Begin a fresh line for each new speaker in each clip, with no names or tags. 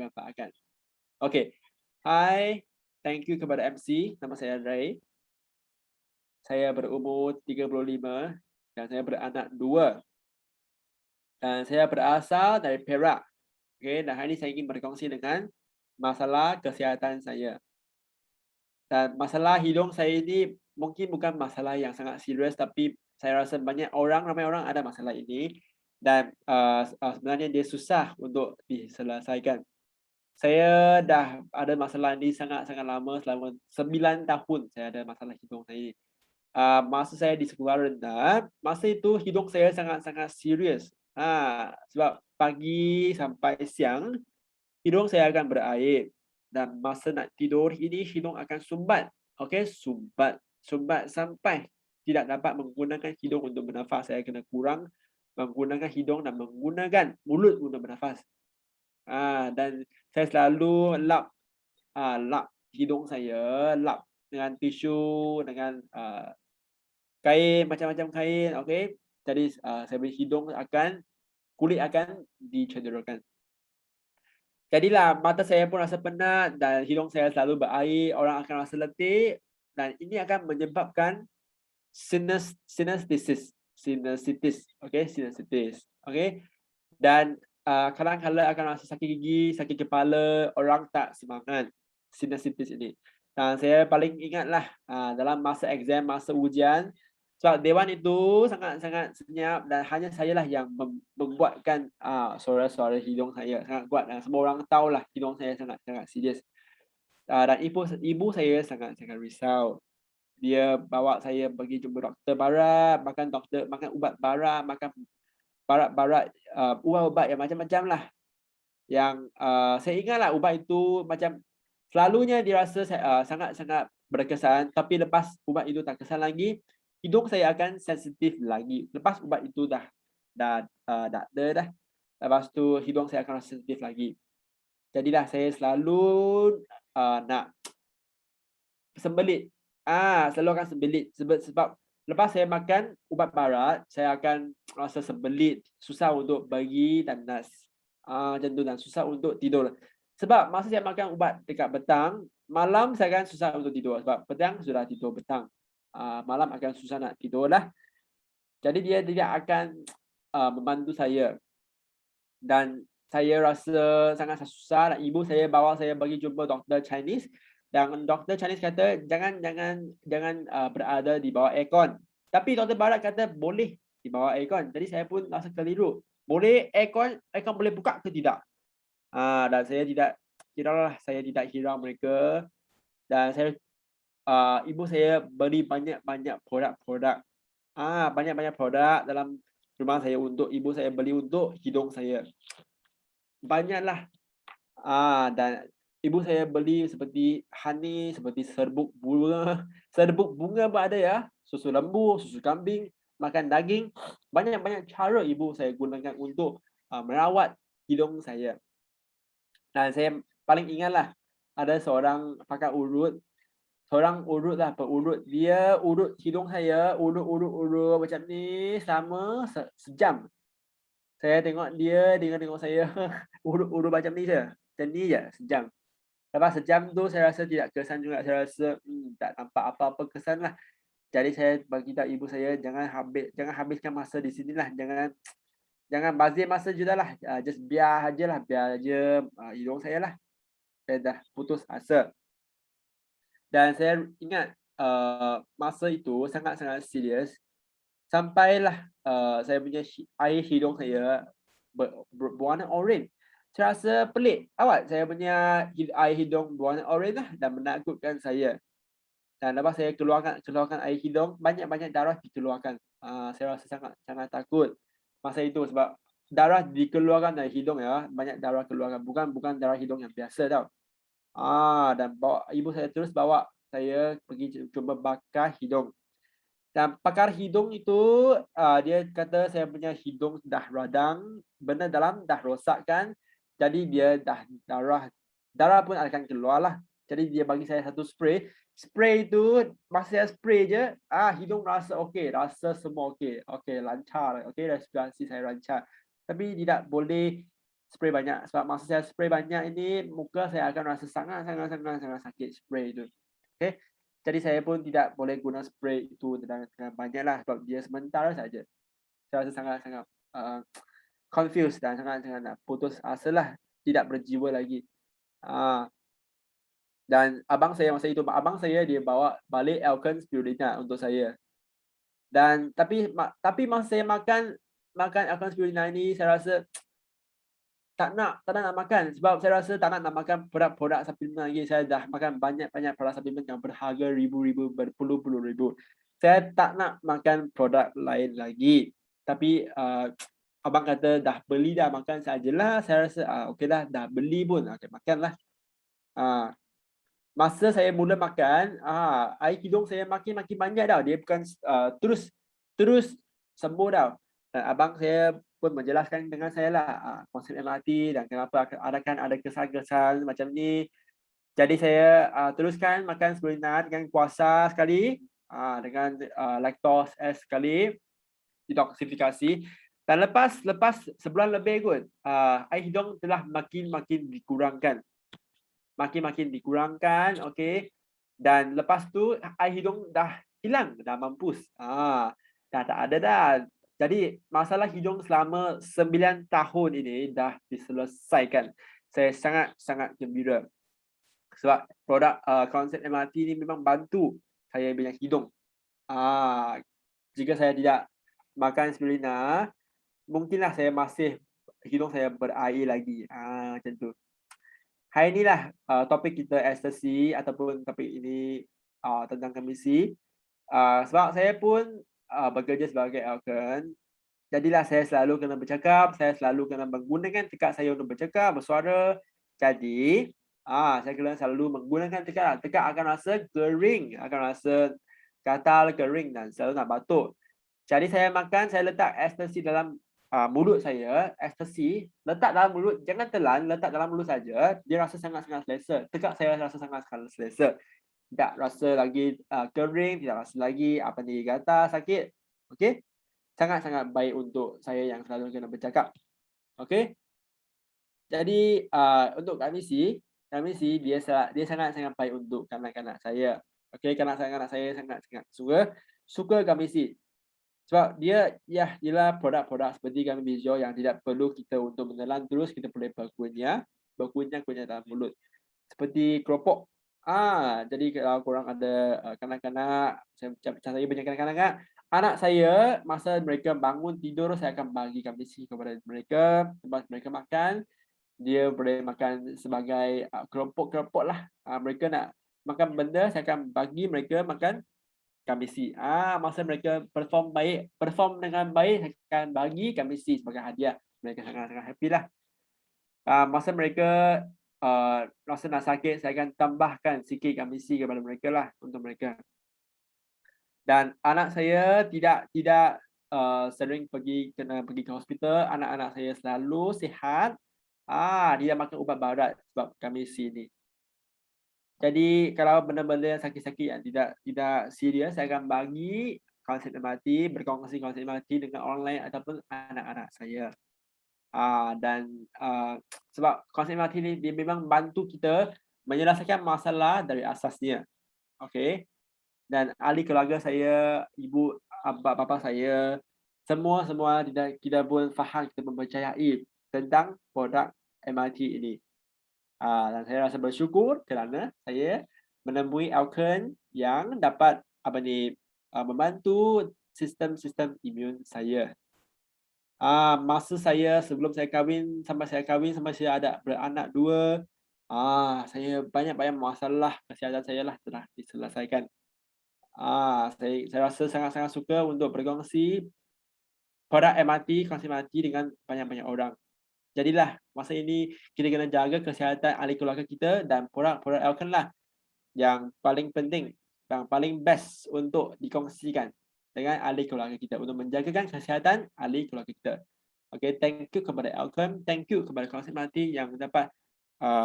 dimanfaatkan. Okey. Hai, thank you kepada MC. Nama saya Ray. Saya berumur 35 dan saya beranak 2. Dan saya berasal dari Perak. Okey, dan hari ini saya ingin berkongsi dengan masalah kesihatan saya. Dan masalah hidung saya ini mungkin bukan masalah yang sangat serius, tapi saya rasa ramai orang ada masalah ini dan sebenarnya dia susah untuk diselesaikan. Saya dah ada masalah ini sangat-sangat lama, selama 9 tahun saya ada masalah hidung saya ini. Masa saya di sekolah rendah, masa itu hidung saya sangat-sangat serius. Sebab pagi sampai siang, hidung saya akan berair. Dan masa nak tidur ini, hidung akan sumbat. Okey, sumbat. Sumbat sampai tidak dapat menggunakan hidung untuk bernafas. Saya kena kurang menggunakan hidung dan menggunakan mulut untuk bernafas. Dan saya selalu lap hidung saya, lap dengan tisu, dengan kain, macam-macam kain, okey. Jadi saya punya hidung kulit akan dicederakan. Jadilah mata saya pun rasa penat dan hidung saya selalu berair, orang akan rasa letih dan ini akan menyebabkan sinusitis, okey. Dan kadang-kadang akan rasa sakit gigi, sakit kepala, orang tak semangat, sinusitis ini. Dan saya paling ingatlah dalam masa exam, masa ujian, sebab dewan itu sangat-sangat senyap dan hanya sayalah yang membuatkan suara-suara hidung saya sangat kuat dan semua orang tahulah hidung saya sangat-sangat serius. Dan ibu saya sangat-sangat risau. Dia bawa saya pergi jumpa doktor barat, makan ubat barat, makan barat-barat, ubat-ubat yang macam-macam lah. Yang saya ingatlah ubat itu macam selalunya dirasa sangat-sangat berkesan, tapi lepas ubat itu tak kesan lagi, hidung saya akan sensitif lagi. Lepas ubat itu dah ada dah. Lepas tu hidung saya akan rasa sensitif lagi. Jadilah saya selalu nak sembelit. Selalu akan sembelit sebab lepas saya makan ubat barat, saya akan rasa sembelit, susah untuk bagi dan nas. Macam tu dan susah untuk tidur. Sebab masa saya makan ubat dekat petang, malam saya akan susah untuk tidur sebab petang sudah tidur petang. Malam akan susah nak tidur lah. Jadi dia tidak akan membantu saya. Dan saya rasa sangat susah dan ibu saya bawa saya pergi jumpa doktor Chinese. Dan doktor Chinese kata jangan berada di bawah aircon. Tapi doktor barat kata boleh di bawah aircon. Jadi saya pun rasa keliru. Boleh aircon boleh buka ke tidak? Dan saya tidak hirau mereka dan ibu saya beli banyak-banyak produk. Banyak-banyak produk dalam rumah saya untuk ibu saya beli untuk hidung saya. Banyaklah. Dan ibu saya beli seperti honey, seperti serbuk bunga. Serbuk bunga pun ada ya. Susu lembu, susu kambing, makan daging. Banyak-banyak cara ibu saya gunakan untuk merawat hidung saya. Dan saya paling ingatlah ada seorang pakar urut. Seorang perurut. Dia urut hidung saya, urut macam ni selama sejam. Saya tengok dia tengok saya urut macam ni je. Macam ni je, sejam. Lepas sejam tu saya rasa tidak kesan juga. Saya rasa tak nampak apa-apa kesan lah. Jadi saya bagi tahu ibu saya jangan habiskan masa di sinilah. Jangan bazir masa je dah lah. Just biar aja hidung saya lah. Saya dah putus asa. Dan saya ingat masa itu sangat-sangat serius. Sampailah saya punya air hidung saya berwarna oren. Saya rasa pelik. Awak saya punya air hidung berwarna oren lah dan menakutkan saya. Dan lepas saya keluarkan air hidung, banyak-banyak darah dikeluarkan. Saya rasa sangat takut masa itu sebab darah dikeluarkan dari hidung ya, banyak darah keluarkan. Bukan darah hidung yang biasa tau. Dan ibu saya terus bawa saya pergi cuba bakar hidung. Dan pakar hidung itu dia kata saya punya hidung dah radang, benda dalam dah rosak kan. Jadi dia dah darah pun akan keluar lah. Jadi dia bagi saya satu spray. Spray itu masa saya spray je, hidung rasa okey, rasa semua okey. Okey, lancar. Okey, respirasi saya lancar. Tapi tidak boleh spray banyak. Sebab masa saya spray banyak ini, muka saya akan rasa sangat sakit spray itu. Okey. Jadi saya pun tidak boleh guna spray itu dengan banyaklah sebab dia sementara saja. Saya rasa sangat confused dan sangat putus asa lah, tidak berjiwa lagi. Dan abang saya abang saya dia bawa balik Alkun Spirulina untuk saya. Dan tapi masa saya makan Alkun Spirulina ini, saya rasa tak nak makan sebab saya rasa tak nak makan produk suplemen lagi. Saya dah makan banyak produk suplemen yang berharga ribu-ribu, berpuluh-puluh ribu. Saya tak nak makan produk lain lagi. Tapi abang kata dah beli dah, makan sajalah. Saya rasa okeylah, dah beli pun okey, makanlah. Masa saya mula makan, air hidung saya makin banyak dah. Dia bukan terus sembuh dah. Dan abang saya pun menjelaskan dengan saya lah konsep MRT dan kenapa ada kesan-kesan macam ni. Jadi saya teruskan makan spirulina dengan puasa sekali, dengan lactose sekali, detoksifikasi. Dan lepas sebulan lebih kot, air hidung telah makin dikurangkan. Makin dikurangkan, okey. Dan lepas tu air hidung dah hilang, dah mampus. Dah tak ada dah. Jadi masalah hidung selama 9 tahun ini dah diselesaikan. Saya sangat gembira. Sebab produk konsep MRT ni memang bantu saya punya hidung. Jika saya tidak makan spirulina, mungkinlah hidung saya berair lagi. Macam tu. Hari inilah topik kita ekstasi ataupun topik ini tentang komisi. Sebab saya pun bekerja sebagai Alkun, jadilah saya selalu kena bercakap, saya selalu kena menggunakan tekak saya untuk bercakap, bersuara. Jadi, saya kena selalu menggunakan tekak. Tekak akan rasa kering, akan rasa gatal, kering dan selalu nak batuk. Jadi saya letak ekstasi dalam mulut saya, ekstasi, letak dalam mulut, jangan telan, letak dalam mulut saja, dia rasa sangat selesa. Tekak saya rasa sangat selesa. Tak rasa lagi kering, tidak rasa lagi gatal, sakit. Okey? Sangat baik untuk saya yang selalu kena bercakap. Okey? Jadi untuk kami si dia sangat baik untuk kanak-kanak saya. Okey, kanak-kanak saya sangat suka kami si. Sebab dia ialah produk-produk seperti kami Bizjo yang tidak perlu kita untuk menelan terus, kita boleh berkunyah dalam mulut. Seperti keropok. Jadi kalau korang ada kanak-kanak, saya banyak kanak-kanak, anak saya masa mereka bangun tidur, saya akan bagi kamisi kepada mereka. Lepas mereka makan, dia boleh makan sebagai keropok lah. Mereka nak makan benda, saya akan bagi mereka makan kamisi. Masa mereka perform dengan baik, saya akan bagi kamisi sebagai hadiah. Mereka sangat happy lah. Masa mereka rasa nak sakit, saya akan tambahkan sikit kamisi kepada mereka lah, untuk mereka. Dan anak saya tidak sering kena pergi ke hospital. Anak-anak saya selalu sihat. Dia makan ubat barat sebab kamisi ni. Jadi kalau benda-benda yang sakit-sakit yang tidak serius, saya akan bagi konsep MRT, berkongsi konsep MRT dengan orang lain ataupun anak-anak saya. Dan sebab konsep MRT ni dia memang bantu kita menyelesaikan masalah dari asasnya. Okey. Dan ahli keluarga saya, ibu bapa saya, semua tidak pun faham, kita mempercayai tentang produk MRT ini. Dan saya rasa bersyukur kerana saya menemui Alkun yang dapat membantu sistem imun saya. Masa sebelum saya kahwin sampai saya ada beranak 2, saya banyak masalah kesihatan saya lah telah diselesaikan. Saya rasa sangat suka untuk berkongsi produk MRT, konsep MRT dengan banyak orang. Jadilah masa ini kita kena jaga kesihatan ahli keluarga kita dan produk Alkun lah yang paling penting, yang paling best untuk dikongsikan dengan ahli keluarga kita untuk menjagakan kesihatan ahli keluarga kita. Okay, thank you kepada Alkun, thank you kepada konsep MRT yang dapat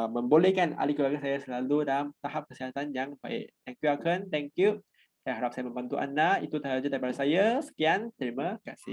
membolehkan ahli keluarga saya selalu dalam tahap kesihatan yang baik. Thank you Alkun, thank you. Saya harap saya membantu anda. Itu sahaja daripada saya. Sekian, terima kasih.